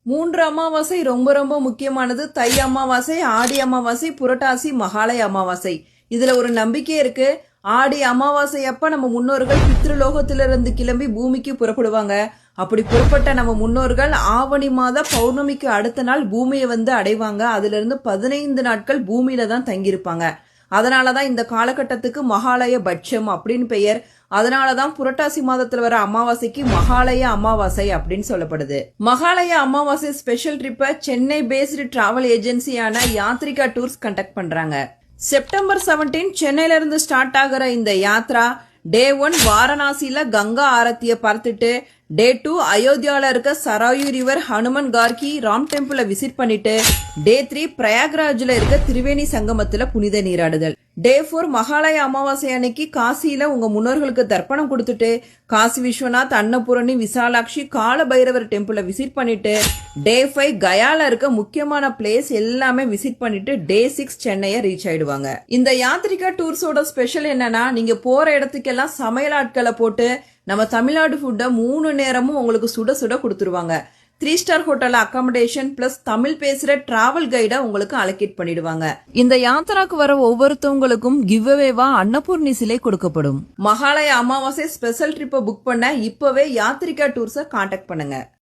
3 அமாவாசை ரொம்ப ரொம்ப முக்கியமானது. தை அமாவாசை, ஆடி அமாவாசை, புரட்டாசி, மகாலய அமாவாசை. இதுல ஒரு நம்பிக்கை இருக்கு. ஆடி அமாவாசை அப்ப நம்ம முன்னோர்கள் பித்ருலோகத்திலிருந்து கிளம்பி பூமிக்கு புறப்படுவாங்க. அப்படி புறப்பட்ட நம்ம முன்னோர்கள் ஆவணி மாத பௌர்ணமிக்கு அடுத்த நாள் பூமியை வந்து அடைவாங்க. அதுல இருந்து 15 நாட்கள் பூமியில தான் தங்கியிருப்பாங்க. அதனாலதான் இந்த காலகட்டத்துக்கு மகாலய பட்சம் அப்படின்னு பெயர். அதனாலதான் புரட்டாசி மாதத்துல வர அமாவாசைக்கு மகாலய அமாவாசை அப்படின்னு சொல்லப்படுது. மகாலய அமாவாசை ஸ்பெஷல் ட்ரிப்பை சென்னை பேஸ்டு டிராவல் ஏஜென்சியான யாத்ரிகா டூர்ஸ் கண்டக்ட் பண்றாங்க. செப்டம்பர் 17 சென்னையில இருந்து ஸ்டார்ட் ஆகிற இந்த யாத்ரா டே 1 வாரணாசியில கங்கா ஆரத்திய பார்த்துட்டு, டே 2 அயோத்தியால இருக்க சராயு ரிவர், ஹனுமன் கார்கி, ராம் டெம்பிள விசிட் பண்ணிட்டு, டே 3 பிரயாக்ராஜ்ல இருக்க திரிவேணி சங்கமத்துல புனித நீராடுதல். டே 4 மகாலய அமாவாசை அன்னைக்கு காசியில உங்க முன்னோர்களுக்கு தர்ப்பணம் கொடுத்துட்டு, காசி விஸ்வநாத், அன்னபூரணி, விசாலாட்சி, கால பைரவர் டெம்பிள விசிட் பண்ணிட்டு, டே 5 கயால இருக்க முக்கியமான பிளேஸ் எல்லாமே விசிட் பண்ணிட்டு, டே 6 சென்னையை ரீச் ஆயிடுவாங்க. இந்த யாத்ரிகா டூர்ஸோட ஸ்பெஷல் என்னன்னா, நீங்க போற இடத்துக்கெல்லாம் சமையல் ஆட்களை போட்டு நம்ம தமிழ்நாடு ஃபுட்டை 3 நேரமும் உங்களுக்கு சுட சுட கொடுத்துருவாங்க. 3 star hotel accommodation plus Tamil பேசுற டிராவல் கைட உங்களுக்கு அலோகேட் பண்ணிடுவாங்க. இந்த யாத்திராக்கு வர ஒவ்வொருத்தவங்களுக்கும் கிவ் அவேவா அன்னபூர்ணி சிலை கொடுக்கப்படும். மகாலய அமாவாசை ஸ்பெஷல் ட்ரிப்பை புக் பண்ண இப்பவே யாத்ரிகா டூர்ஸை கான்டாக்ட் பண்ணுங்க.